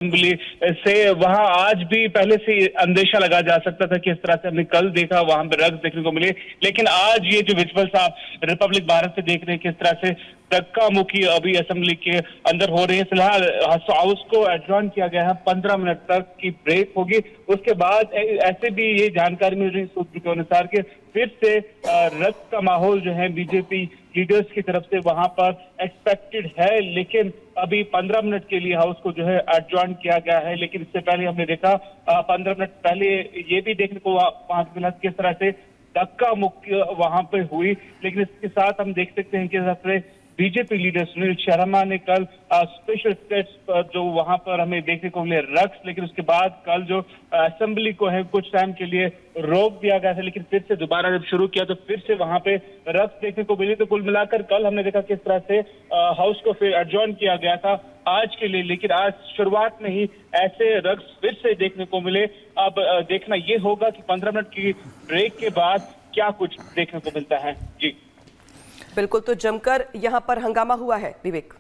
Assembly से वहां आज भी पहले से अंदेशा लगा जा सकता था कि इस तरह से हमने कल देखा वहां पे रक्स देखने को मिले, लेकिन आज ये जो विजुअल्स आप रिपब्लिक भारत से देख रहे हैं किस तरह से धक्का मुक्की अभी असेंबली के अंदर हो रही है। फिलहाल हाउस को एडजॉर्न किया गया है, 15 मिनट तक की ब्रेक होगी। उसके बाद ऐसे भी ये जानकारी मिल रही सूत्रों के अनुसार कि फिर से रक्स का माहौल जो है बीजेपी लीडर्स की तरफ से वहां पर एक्सपेक्टेड है, लेकिन अभी 15 मिनट के लिए हाउस को जो है एडजॉर्न किया गया है। लेकिन इससे पहले हमने देखा 15 मिनट पहले ये भी देखने को वहां फिलहाल किस तरह से धक्का मुक्की वहां पे हुई। लेकिन इसके साथ हम देख सकते हैं कि बीजेपी लीडर सुनील शर्मा ने कल स्पेशल स्टेट्स पर जो वहां पर हमें देखने को मिले रक्स, लेकिन उसके बाद कल जो असेंबली को है कुछ टाइम के लिए रोक दिया गया था, लेकिन फिर से दोबारा जब शुरू किया तो फिर से वहां पे रक्स देखने को मिली। तो कुल मिलाकर कल हमने देखा किस तरह से हाउस को फिर एडजॉर्न किया गया था आज के लिए, लेकिन आज शुरुआत में ही ऐसे रक्स फिर से देखने को मिले। अब देखना ये होगा कि 15 मिनट की ब्रेक के बाद क्या कुछ देखने को मिलता है। जी बिल्कुल, तो जमकर यहाँ पर हंगामा हुआ है विवेक,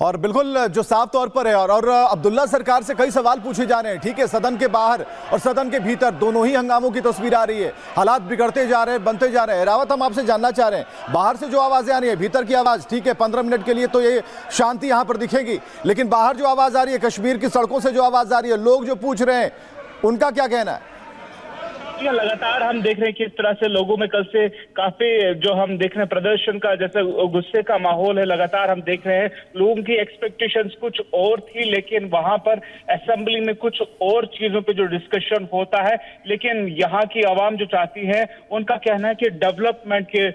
और बिल्कुल जो साफ तौर पर है। और अब्दुल्ला सरकार से कई सवाल पूछे जा रहे हैं। ठीक है, सदन के बाहर और सदन के भीतर दोनों ही हंगामों की तस्वीर आ रही है। हालात बिगड़ते जा रहे हैं, बनते जा रहे हैं। रावत, हम आपसे जानना चाह रहे हैं, बाहर से जो आवाजें आ रही है, भीतर की आवाज ठीक है 15 मिनट के लिए तो ये शांति यहाँ पर दिखेगी, लेकिन बाहर जो आवाज आ रही है, कश्मीर की सड़कों से जो आवाज आ रही है, लोग जो पूछ रहे हैं, उनका क्या कहना है? लगातार हम देख रहे हैं कि इस तरह से लोगों में कल से काफी जो हम देख रहे हैं प्रदर्शन का जैसे गुस्से का माहौल है। लगातार हम देख रहे हैं लोगों की एक्सपेक्टेशंस कुछ और थी, लेकिन वहां पर असेंबली में कुछ और चीजों पे जो डिस्कशन होता है। लेकिन यहाँ की आवाम जो चाहती है, उनका कहना है कि डेवलपमेंट के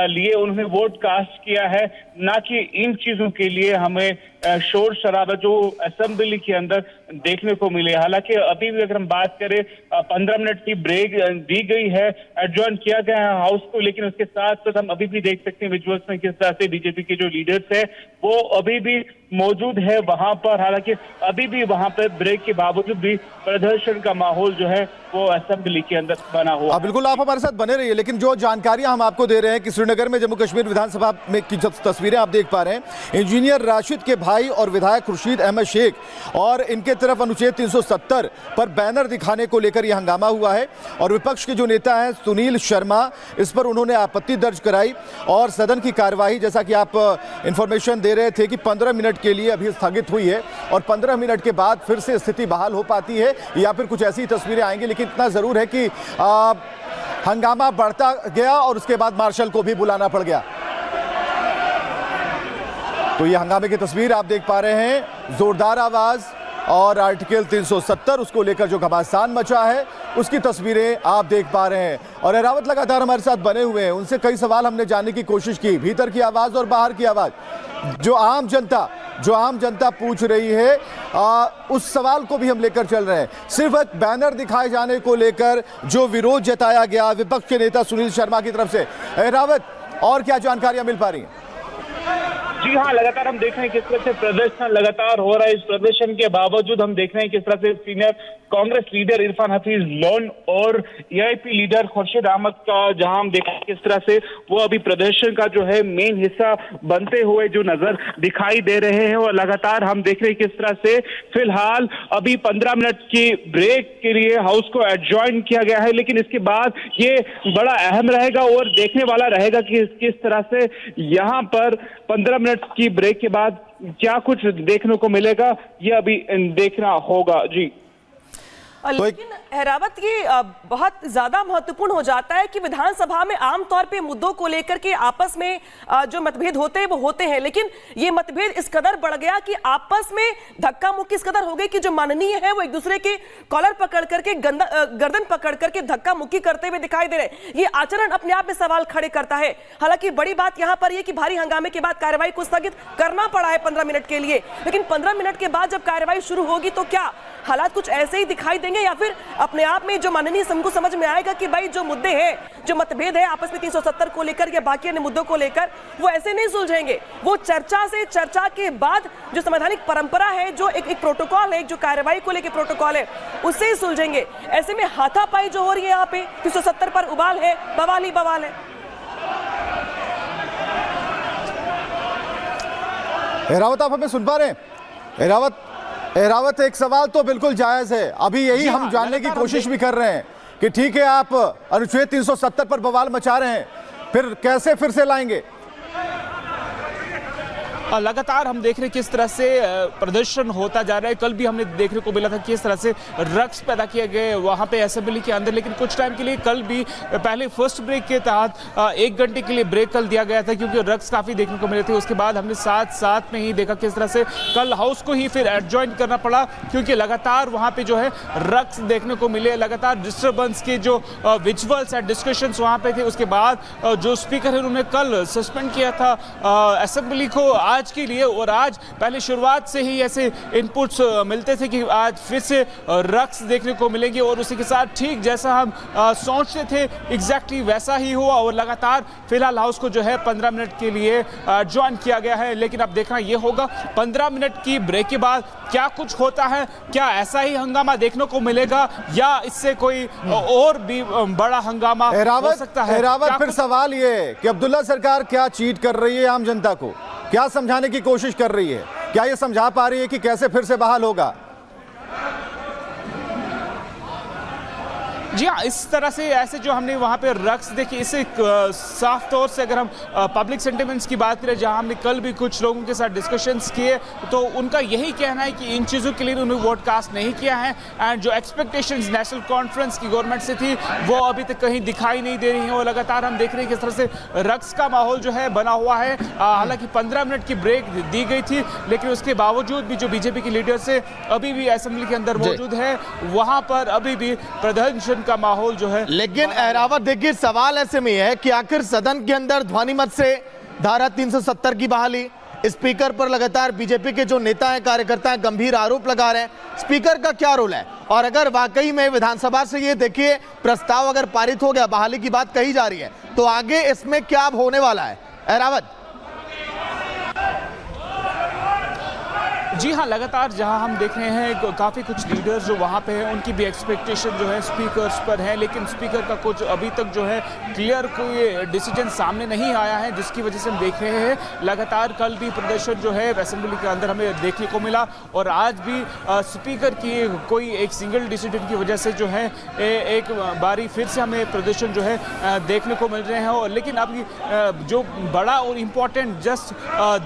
लिए उन्होंने वोट कास्ट किया है, ना कि इन चीजों के लिए हमें शोर शराबा जो असेंबली के अंदर देखने को मिले। हालांकि अभी भी अगर हम बात करें 15 मिनट की ब्रेक दी गई है, एडजॉर्न किया गया है हाउस को, लेकिन उसके साथ साथ हम अभी भी देख सकते हैं विजुअल्स में किस तरह से बीजेपी के जो लीडर्स है वो अभी भी मौजूद है वहां पर। हालांकि अभी भी वहां पर ब्रेक के बावजूद भी प्रदर्शन का माहौल जो है वो असेंबली के अंदर बना हुआ। बिल्कुल, आप हमारे साथ बने रहिए। लेकिन जो जानकारियां हम आपको दे रहे हैं कि श्रीनगर में जम्मू कश्मीर विधानसभा में की जो तस्वीरें आप देख पा रहे हैं, इंजीनियर राशिद के भाई और विधायक खुर्शीद अहमद शेख और इनके तरफ अनुच्छेद 370 पर बैनर दिखाने को लेकर यह हंगामा हुआ है। और विपक्ष के जो नेता हैं सुनील शर्मा, इस पर उन्होंने आपत्ति दर्ज कराई और सदन की कार्यवाही, जैसा कि आप इंफॉर्मेशन दे रहे थे कि 15 मिनट के लिए अभी स्थगित हुई है और 15 मिनट के बाद फिर से स्थिति बहाल हो पाती है या फिर कुछ ऐसी तस्वीरें आएंगी। लेकिन इतना जरूर है कि हंगामा बढ़ता गया और उसके बाद मार्शल को भी बुलाना पड़ गया। तो ये हंगामे की तस्वीर आप देख पा रहे हैं, जोरदार आवाज और आर्टिकल 370 उसको लेकर जो घमासान मचा है उसकी तस्वीरें आप देख पा रहे हैं। और रावत लगातार हमारे साथ बने हुए हैं, उनसे कई सवाल हमने जानने की कोशिश की, भीतर की आवाज और बाहर की आवाज। जो आम जनता पूछ रही है उस सवाल को भी हम लेकर चल रहे हैं। सिर्फ एक बैनर दिखाए जाने को लेकर जो विरोध जताया गया विपक्ष के नेता सुनील शर्मा की तरफ से, रावत और क्या जानकारियां मिल पा रही हैं? जी हाँ, लगातार हम देख रहे हैं किस तरह से प्रदर्शन लगातार हो रहा है। इस प्रदर्शन के बावजूद हम देख रहे हैं किस तरह से senior Congress leader Irfan Hafeez loan और एआईपी लीडर खुर्शीद अहमद का जहां हम देख रहे हैं किस तरह से वो अभी प्रदर्शन का जो है मेन हिस्सा बनते हुए जो नजर दिखाई दे रहे हैं। और लगातार हम देख रहे हैं किस तरह से फिलहाल अभी 15 मिनट की ब्रेक के लिए हाउस को एडजॉर्न किया गया है, लेकिन इसके बाद ये बड़ा अहम रहेगा और देखने वाला रहेगा कि किस तरह से यहाँ पर 15 मिनट की ब्रेक के बाद क्या कुछ देखने को मिलेगा, ये अभी देखना होगा। जी लेकिन हैरावत ये बहुत ज्यादा महत्वपूर्ण हो जाता है कि विधानसभा में आमतौर पे मुद्दों को लेकर के आपस में जो मतभेद होते हैं वो होते हैं, लेकिन ये मतभेद इस कदर बढ़ गया कि आपस में धक्का मुक्की इस कदर हो गई कि जो माननीय है वो एक दूसरे के कॉलर पकड़ करके गर्दन पकड़ करके धक्का मुक्की करते हुए दिखाई दे रहे। ये आचरण अपने आप में सवाल खड़े करता है। हालांकि बड़ी बात यहां पर यह कि भारी हंगामे के बाद कार्रवाई को स्थगित करना पड़ा है 15 मिनट के लिए, लेकिन 15 मिनट के बाद जब कार्रवाई शुरू होगी तो क्या हालात कुछ ऐसे ही दिखाई देंगे या फिर अपने आप में जो माननीय सबको समझ में आएगा कि भाई जो मुद्दे हैं, जो मतभेद है आपस में 370 को लेकर या बाकी अन्य मुद्दों को लेकर, वो ऐसे नहीं सुलझेंगे। वो चर्चा के बाद जो संवैधानिक परंपरा है, जो एक प्रोटोकॉल है, जो कार्रवाई को लेकर प्रोटोकॉल है, उससे ही सुलझेंगे। ऐसे में हाथापाई जो हो रही है यहाँ पे 370 पर उबाल है, बवाल ही बवाल है। रावत, आप हमें सुन पा रहे हैं? रावत, एहरावत, एक सवाल तो बिल्कुल जायज है, अभी यही हम जानने की कोशिश भी कर रहे हैं कि ठीक है आप अनुच्छेद 370 पर बवाल मचा रहे हैं, फिर कैसे फिर से लाएंगे? लगातार हम देख रहे हैं किस तरह से प्रदर्शन होता जा रहा है। कल भी हमने देखने को मिला था किस तरह से रक्स पैदा किए गए वहां पे असेंबली के अंदर, लेकिन कुछ टाइम के लिए कल भी पहले फर्स्ट ब्रेक के तहत 1 घंटे के लिए ब्रेक कल दिया गया था क्योंकि रक्स काफी देखने को मिले थे। उसके बाद हमने साथ में ही देखा किस तरह से कल हाउस को ही फिर एडजॉइन करना पड़ा क्योंकि लगातार वहां पे जो है रक्स देखने को मिले, लगातार डिस्टर्बेंस के जो विजुअल्स एंड डिस्कशंस वहां पे थे। उसके बाद जो स्पीकर है उन्होंने कल सस्पेंड किया था असेंबली को आज के लिए, और आज पहले शुरुआत से ही ऐसे इनपुट्स मिलते थे कि आज फिर से रक्स देखने को मिलेंगे और उसी के साथ ठीक जैसा हम सोचते थे एग्जैक्टली वैसा ही हुआ और लगातार फिलहाल हाउस को जो है 15 मिनट के लिए ज्वाइन किया गया है। लेकिन अब देखना यह होगा 15 मिनट की ब्रेक के बाद क्या कुछ होता है, क्या ऐसा ही हंगामा देखने को मिलेगा या इससे कोई और भी बड़ा हंगामा हो सकता है। फिर सवाल ये है कि अब्दुल्ला सरकार क्या चीट कर रही है आम जनता को, क्या समझाने की कोशिश कर रही है, क्या ये समझा पा रही है कि कैसे फिर से बहाल होगा? जी हाँ, इस तरह से ऐसे जो हमने वहाँ पे रक्स देखी, इससे साफ तौर से अगर हम पब्लिक सेंटिमेंट्स की बात करें, जहाँ हमने कल भी कुछ लोगों के साथ डिस्कशंस किए तो उनका यही कहना है कि इन चीज़ों के लिए उन्होंने वोट कास्ट नहीं किया है एंड जो एक्सपेक्टेशंस नेशनल कॉन्फ्रेंस की गवर्नमेंट से थी वो अभी तक कहीं दिखाई नहीं दे रही हैं और लगातार हम देख रहे हैं किस तरह से रक्स का माहौल जो है बना हुआ है। हालांकि 15 मिनट की ब्रेक दी गई थी लेकिन उसके बावजूद भी जो बीजेपी के लीडर्स है अभी भी असेंबली के अंदर मौजूद है, वहाँ पर अभी भी प्रदर्शन का माहौल जो है। लेकिन एहरावत देखिए, सवाल ऐसे में है कि आखिर सदन के अंदर ध्वनि मत से धारा 370 की बहाली, स्पीकर पर लगातार बीजेपी के जो नेता हैं, कार्यकर्ता हैं, गंभीर आरोप लगा रहे हैं, स्पीकर का क्या रोल है? और अगर वाकई में विधानसभा से ये देखिए प्रस्ताव अगर पारित हो गया, बहाली की बात कही जा रही है, तो आगे इसमें क्या अब होने वाला है एहरावत? जी हाँ, लगातार जहां हम देख रहे हैं काफ़ी कुछ लीडर्स जो वहां पे हैं उनकी भी एक्सपेक्टेशन जो है स्पीकर्स पर है, लेकिन स्पीकर का कुछ अभी तक जो है क्लियर कोई डिसीजन सामने नहीं आया है, जिसकी वजह से हम देख रहे हैं लगातार कल भी प्रदर्शन जो है असेंबली के अंदर हमें देखने को मिला और आज भी स्पीकर की कोई एक सिंगल डिसीजन की वजह से जो है एक बारी फिर से हमें प्रदर्शन जो है देखने को मिल रहे हैं। और लेकिन अभी जो बड़ा और इम्पोर्टेंट जस्ट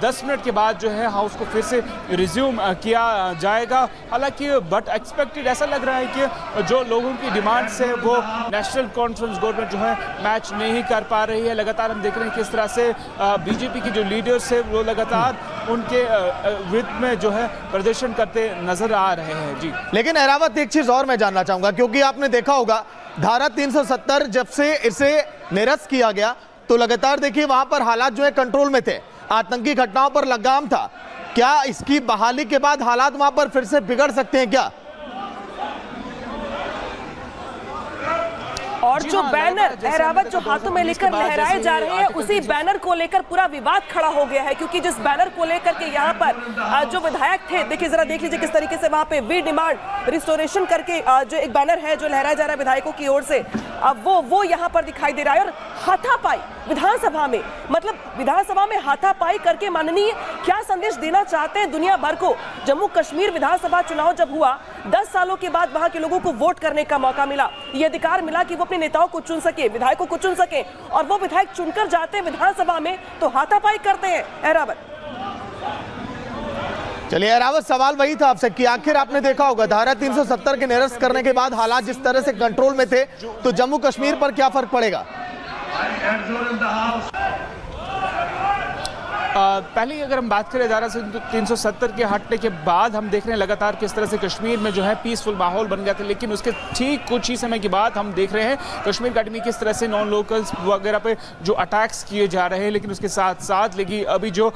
10 मिनट के बाद जो है हाउस को फिर से रिज्यूम किया जाएगा। हालांकि बट एक्सपेक्टेड ऐसा लग रहा है कि जो लोगों की डिमांड्स है वो नेशनल कॉन्फ्रेंस गवर्नमेंट जो है मैच नहीं कर पा रही है। लगातार हम देख रहे हैं किस तरह से बीजेपी के जो लीडर्स है वो लगातार उनके विरुद्ध में जो है प्रदर्शन करते नजर आ रहे हैं। जी, लेकिन एहरावत एक चीज और मैं जानना चाहूंगा, क्योंकि आपने देखा होगा धारा 370 जब से इसे निरस्त किया गया तो लगातार देखिए वहां पर हालात जो है कंट्रोल में थे, आतंकी घटनाओं पर लगाम था। क्या इसकी बहाली के बाद हालात वहां पर फिर से बिगड़ सकते हैं क्या? और जो बैनर एहरावत जो हाथों में लेकर लहराए जा रहे हैं उसी बैनर को लेकर पूरा विवाद खड़ा हो गया है, क्योंकि जिस बैनर को लेकर के यहाँ पर जो विधायक थे, देखिए जरा देख लीजिए किस तरीके से वहां पे वी डिमांड रिस्टोरेशन करके जो एक बैनर है जो लहराया जा रहा है विधायकों की ओर से, अब वो यहाँ पर दिखाई दे रहा है। और हाथापाई विधानसभा में, मतलब विधानसभा में हाथापाई करके माननीय क्या संदेश देना चाहते हैं दुनिया भर को? जम्मू कश्मीर विधानसभा चुनाव जब हुआ 10 सालों के बाद वहां के लोगों को वोट करने का मौका मिला, ये अधिकार मिला कि वो अपने नेताओं को चुन सके, विधायकों को चुन सके, और वो विधायक चुनकर जाते हैं विधानसभा में तो हाथापाई करते हैं। एहरावत, चलिए एहरावत, सवाल वही था आपसे कि आखिर आपने देखा होगा धारा 370 के निरस्त करने के बाद हालात जिस तरह से कंट्रोल में थे तो जम्मू कश्मीर पर क्या फर्क पड़ेगा? पहले अगर हम बात करें धारा 370 के हटने के बाद हम देख रहे हैं लगातार किस तरह से कश्मीर में जो है पीसफुल माहौल बन गया था, लेकिन उसके ठीक कुछ ही समय के बाद हम देख रहे हैं कश्मीर घाटी में किस तरह से नॉन लोकल्स वगैरह पे जो अटैक्स किए जा रहे हैं, लेकिन उसके साथ साथ लेकिन अभी जो